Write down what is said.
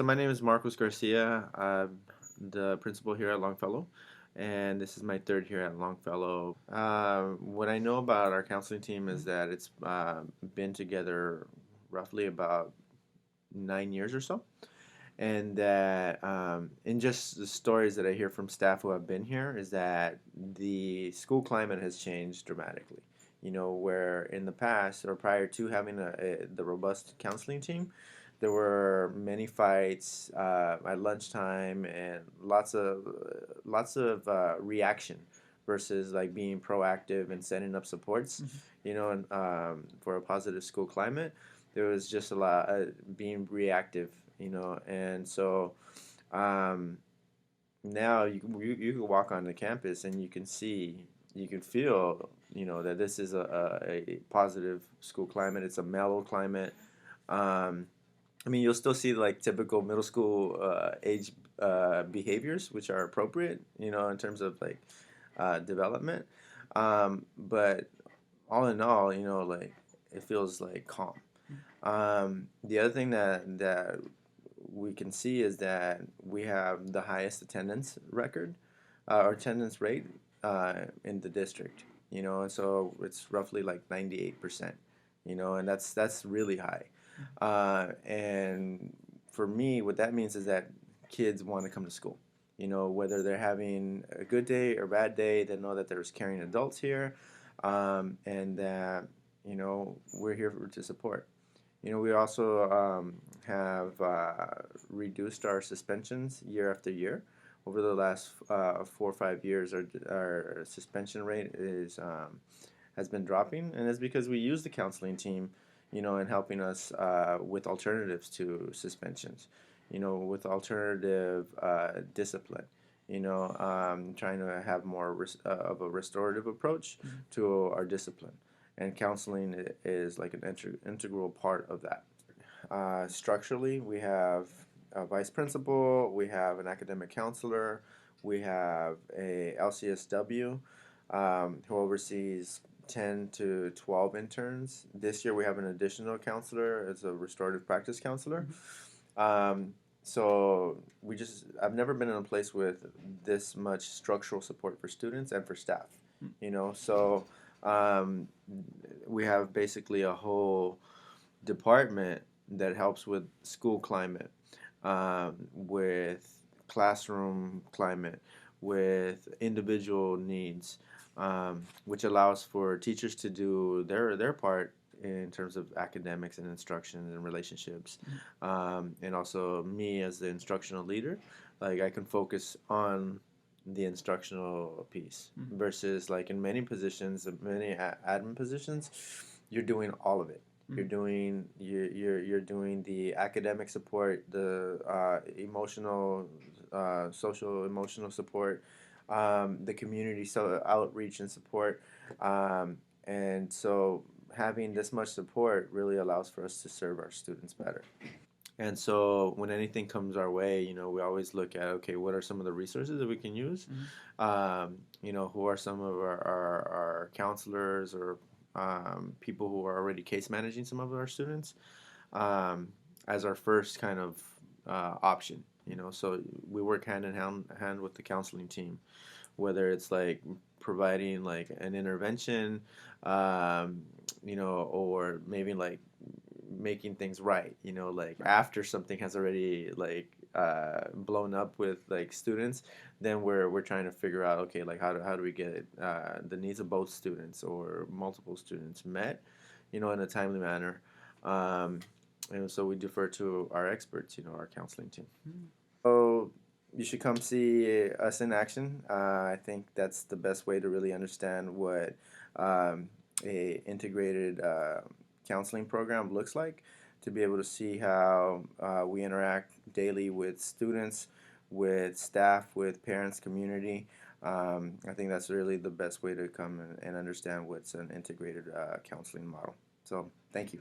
So my name is Marcos Garcia. I'm the principal here at Longfellow, and this is my third year at Longfellow. What I know about our counseling team is that it's been together roughly about 9 years or so, and that in just the stories that I hear from staff who have been here is that the school climate has changed dramatically. Where in the past or prior to having the robust counseling team, there were many fights at lunchtime and lots of reaction versus like being proactive and setting up supports. And for a positive school climate, there was just a lot being reactive. And so um, now you can walk on the campus and you can see, you can feel, that this is a positive school climate. It's a mellow climate. Um, I mean, you'll still see like typical middle school age behaviors, which are appropriate, in terms of like development. But all in all, like it feels like calm. The other thing that we can see is that we have the highest attendance record or attendance rate in the district. And so it's roughly like 98%. And that's really high. And for me, what that means is that kids want to come to school. Whether they're having a good day or bad day, they know that there's caring adults here, and that we're here to support. We also have reduced our suspensions year after year. Over the last 4 or 5 years, our suspension rate has been dropping, and it's because we use the counseling team, in helping us with alternatives to suspensions, with alternative discipline, trying to have more of a restorative approach to our discipline. And counseling is like an integral part of that. Structurally, we have a vice principal, we have an academic counselor, we have a LCSW who oversees 10 to 12 interns. This year we have an additional counselor as a restorative practice counselor. So I've never been in a place with this much structural support for students and for staff. So um, we have basically a whole department that helps with school climate, with classroom climate, with individual needs, which allows for teachers to do their part in terms of academics and instruction and relationships, and also me as the instructional leader, like I can focus on the instructional piece versus like in many positions, many admin positions, you're doing all of it. You're doing the academic support, the emotional, social emotional support, the community outreach and support, and so having this much support really allows for us to serve our students better. And so when anything comes our way, we always look at, okay, what are some of the resources that we can use? Who are some of our counselors or people who are already case managing some of our students, um, as our first kind of option. So we work hand in hand with the counseling team, whether it's like providing like an intervention, or maybe like making things right, like after something has already like blown up with like students, then we're trying to figure out, okay, like how do we get the needs of both students or multiple students met, in a timely manner. And so we defer to our experts, our counseling team. So you should come see us in action. I think that's the best way to really understand what a integrated counseling program looks like. To be able to see how we interact daily with students, with staff, with parents, community. I think that's really the best way to come and understand what's an integrated counseling model. So thank you.